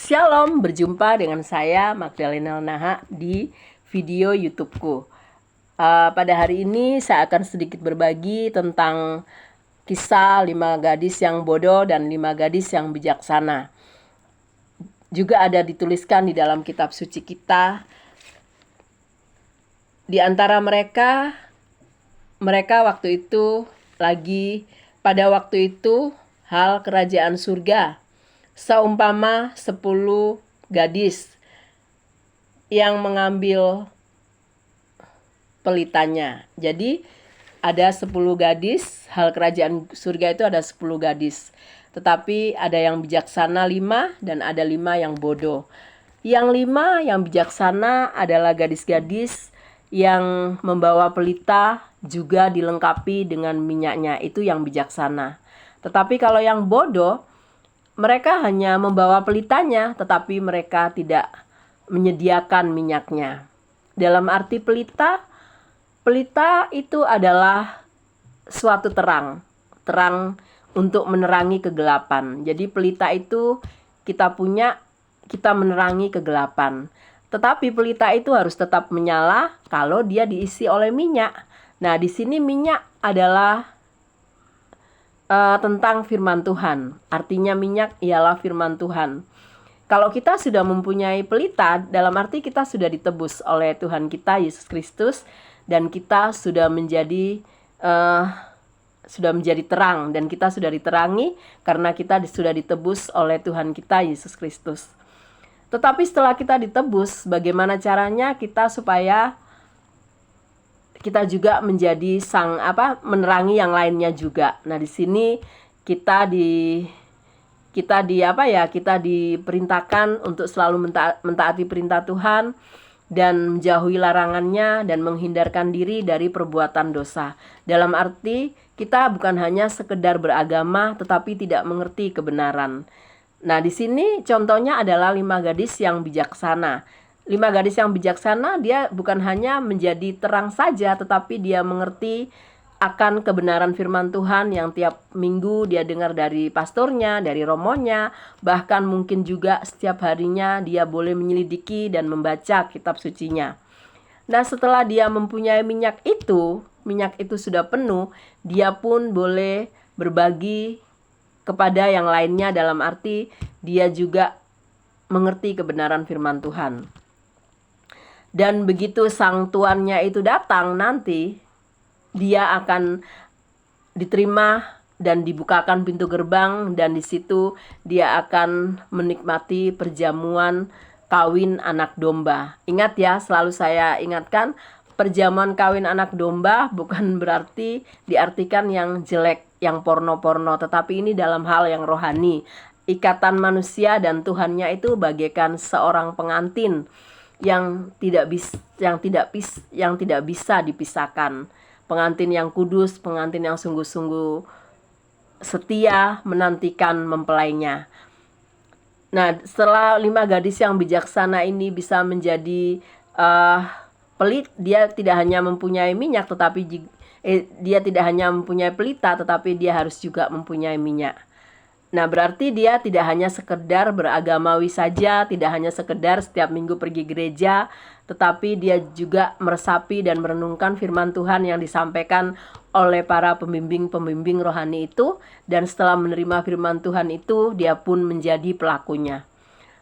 Shalom, berjumpa dengan saya Magdalena Naha di video YouTubeku. Pada hari ini saya akan sedikit berbagi tentang kisah 5 gadis yang bodoh dan 5 gadis yang bijaksana. Juga ada dituliskan di dalam kitab suci kita. Di antara mereka waktu itu pada waktu itu hal kerajaan surga seumpama 10 gadis yang mengambil pelitanya. Jadi ada 10 gadis, hal kerajaan surga itu ada 10 gadis. Tetapi ada yang bijaksana 5 dan ada 5 yang bodoh. Yang 5 yang bijaksana adalah gadis-gadis yang membawa pelita juga dilengkapi dengan minyaknya, itu yang bijaksana. Tetapi kalau yang bodoh, mereka hanya membawa pelitanya, tetapi mereka tidak menyediakan minyaknya. Dalam arti pelita itu adalah suatu terang untuk menerangi kegelapan. Jadi pelita itu kita menerangi kegelapan. Tetapi pelita itu harus tetap menyala kalau dia diisi oleh minyak. Nah, di sini minyak adalah tentang firman Tuhan. Artinya minyak ialah firman Tuhan. Kalau kita sudah mempunyai pelita, dalam arti kita sudah ditebus oleh Tuhan kita Yesus Kristus, dan kita sudah menjadi terang, dan kita sudah diterangi karena kita sudah ditebus oleh Tuhan kita Yesus Kristus. Tetapi setelah kita ditebus, bagaimana caranya kita supaya kita juga menjadi menerangi yang lainnya juga. Nah, di sini kita diperintahkan untuk selalu mentaati perintah Tuhan dan menjauhi larangannya dan menghindarkan diri dari perbuatan dosa. Dalam arti kita bukan hanya sekedar beragama tetapi tidak mengerti kebenaran. Nah, di sini contohnya adalah 5 gadis yang bijaksana. 5 gadis yang bijaksana, dia bukan hanya menjadi terang saja, tetapi dia mengerti akan kebenaran firman Tuhan yang tiap minggu dia dengar dari pastornya, dari romonya, bahkan mungkin juga setiap harinya dia boleh menyelidiki dan membaca kitab sucinya. Nah, setelah dia mempunyai minyak itu sudah penuh, dia pun boleh berbagi kepada yang lainnya, dalam arti dia juga mengerti kebenaran firman Tuhan. Dan begitu sang tuannya itu datang nanti, dia akan diterima dan dibukakan pintu gerbang, dan di situ dia akan menikmati perjamuan kawin anak domba. Ingat ya, selalu saya ingatkan, perjamuan kawin anak domba bukan berarti diartikan yang jelek, yang porno-porno, tetapi ini dalam hal yang rohani. Ikatan manusia dan Tuhannya itu bagaikan seorang pengantin yang tidak bisa dipisahkan. Pengantin yang kudus, pengantin yang sungguh-sungguh setia menantikan mempelainya. Nah, setelah 5 gadis yang bijaksana ini bisa menjadi pelit, dia tidak hanya mempunyai minyak, dia tidak hanya mempunyai pelita, tetapi dia harus juga mempunyai minyak. Nah, berarti dia tidak hanya sekedar beragamawi saja, tidak hanya sekedar setiap minggu pergi gereja, tetapi dia juga meresapi dan merenungkan firman Tuhan yang disampaikan oleh para pembimbing-pembimbing rohani itu, dan setelah menerima firman Tuhan itu, dia pun menjadi pelakunya.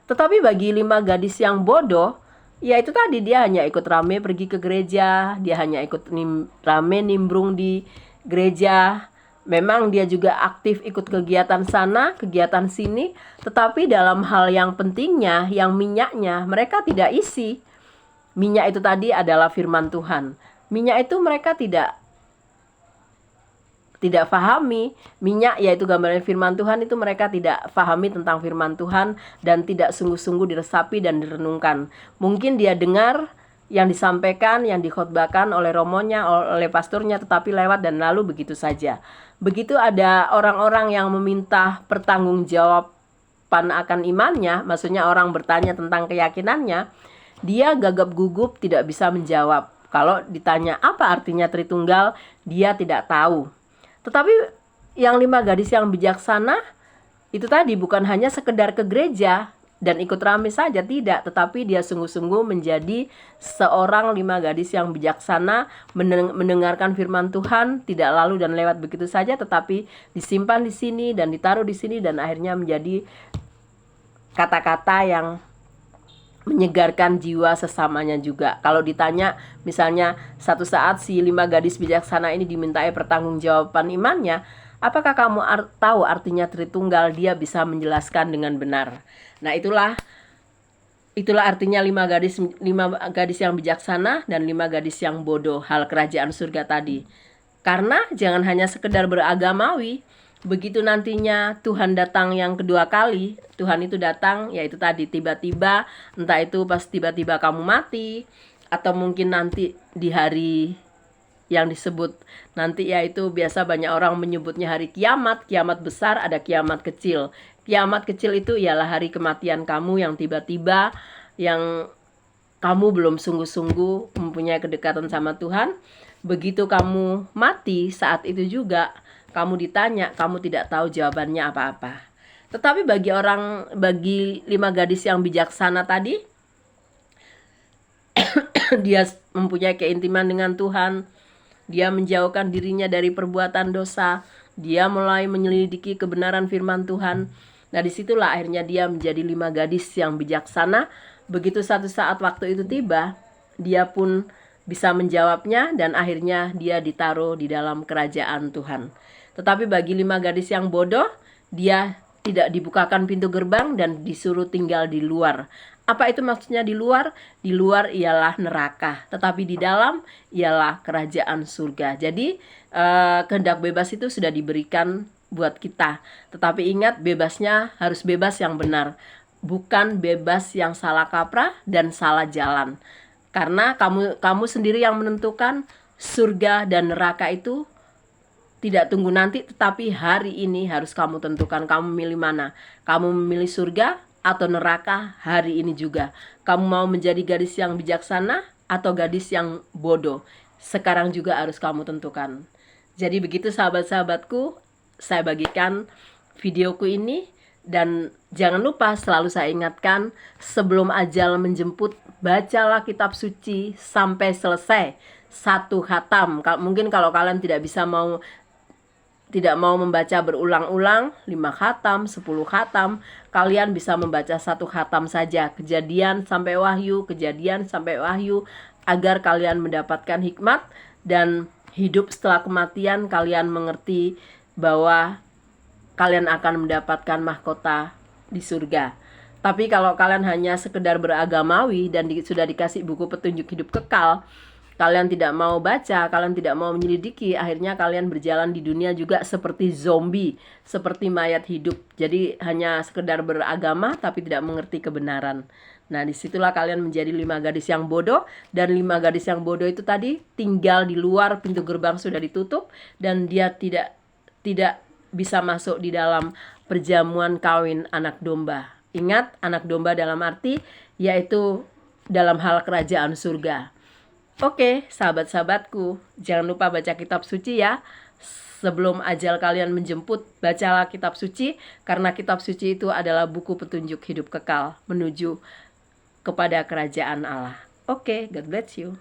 Tetapi bagi 5 gadis yang bodoh, ya itu tadi, dia hanya ikut rame pergi ke gereja, dia hanya ikut rame nimbrung di gereja. Memang dia juga aktif ikut kegiatan sana, kegiatan sini, tetapi dalam hal yang pentingnya, yang minyaknya, mereka tidak isi. Minyak itu tadi adalah firman Tuhan. Minyak itu mereka tidak pahami. Minyak yaitu gambaran firman Tuhan, itu mereka tidak pahami tentang firman Tuhan dan tidak sungguh-sungguh diresapi dan direnungkan. Mungkin dia dengar yang disampaikan, yang dikhotbahkan oleh romonya, oleh pastornya, tetapi lewat dan lalu begitu saja. Begitu ada orang-orang yang meminta pertanggungjawaban akan imannya, maksudnya orang bertanya tentang keyakinannya, dia gagap gugup tidak bisa menjawab. Kalau ditanya apa artinya Tritunggal, dia tidak tahu. Tetapi yang 5 gadis yang bijaksana itu tadi bukan hanya sekedar ke gereja, dan ikut rame saja, tidak, tetapi dia sungguh-sungguh menjadi seorang 5 gadis yang bijaksana, mendengarkan firman Tuhan, tidak lalu dan lewat begitu saja, tetapi disimpan di sini dan ditaruh di sini, dan akhirnya menjadi kata-kata yang menyegarkan jiwa sesamanya juga. Kalau ditanya misalnya satu saat si 5 gadis bijaksana ini dimintai pertanggungjawaban imannya, apakah kamu tahu artinya Tritunggal? Dia bisa menjelaskan dengan benar. Nah, itulah artinya 5 gadis yang bijaksana dan 5 gadis yang bodoh hal kerajaan surga tadi. Karena jangan hanya sekedar beragamawi, begitu nantinya Tuhan datang yang kedua kali, Tuhan itu datang yaitu tadi tiba-tiba, entah itu pas tiba-tiba kamu mati, atau mungkin nanti di hari yang disebut nanti, yaitu biasa banyak orang menyebutnya hari kiamat. Kiamat besar, ada kiamat kecil. Kiamat kecil itu ialah hari kematian kamu yang tiba-tiba, yang kamu belum sungguh-sungguh mempunyai kedekatan sama Tuhan. Begitu kamu mati, saat itu juga kamu ditanya, kamu tidak tahu jawabannya apa-apa. Tetapi bagi 5 gadis yang bijaksana tadi, dia mempunyai keintiman dengan Tuhan. Dia menjauhkan dirinya dari perbuatan dosa. Dia mulai menyelidiki kebenaran firman Tuhan. Nah, disitulah akhirnya dia menjadi 5 gadis yang bijaksana. Begitu satu saat waktu itu tiba, dia pun bisa menjawabnya, dan akhirnya dia ditaruh di dalam kerajaan Tuhan. Tetapi bagi 5 gadis yang bodoh, dia tidak dibukakan pintu gerbang dan disuruh tinggal di luar. Apa itu maksudnya di luar? Di luar ialah neraka, tetapi di dalam ialah kerajaan surga. Jadi kehendak bebas itu sudah diberikan buat kita. Tetapi ingat, bebasnya harus bebas yang benar, bukan bebas yang salah kaprah dan salah jalan. Karena kamu sendiri yang menentukan surga dan neraka itu. Tidak tunggu nanti, tetapi hari ini harus kamu tentukan kamu milih mana. Kamu memilih surga atau neraka hari ini juga. Kamu mau menjadi gadis yang bijaksana atau gadis yang bodoh, sekarang juga harus kamu tentukan. Jadi begitu sahabat-sahabatku, saya bagikan videoku ini. Dan jangan lupa, selalu saya ingatkan, sebelum ajal menjemput, bacalah kitab suci sampai selesai 1 khatam. Mungkin kalau kalian tidak mau membaca berulang-ulang 5 khatam, 10 khatam, kalian bisa membaca 1 khatam saja, Kejadian sampai Wahyu, Kejadian sampai Wahyu, agar kalian mendapatkan hikmat dan hidup setelah kematian kalian mengerti bahwa kalian akan mendapatkan mahkota di surga. Tapi kalau kalian hanya sekedar beragamawi dan sudah dikasih buku petunjuk hidup kekal, kalian tidak mau baca, kalian tidak mau menyelidiki, akhirnya kalian berjalan di dunia juga seperti zombie, seperti mayat hidup. Jadi hanya sekedar beragama tapi tidak mengerti kebenaran. Nah, disitulah kalian menjadi 5 gadis yang bodoh. Dan 5 gadis yang bodoh itu tadi tinggal di luar, pintu gerbang sudah ditutup, dan dia tidak bisa masuk di dalam perjamuan kawin anak domba. Ingat, anak domba dalam arti yaitu dalam hal kerajaan surga. Oke, sahabat-sahabatku, jangan lupa baca kitab suci ya. Sebelum ajal kalian menjemput, bacalah kitab suci, karena kitab suci itu adalah buku petunjuk hidup kekal menuju kepada kerajaan Allah. Oke, God bless you.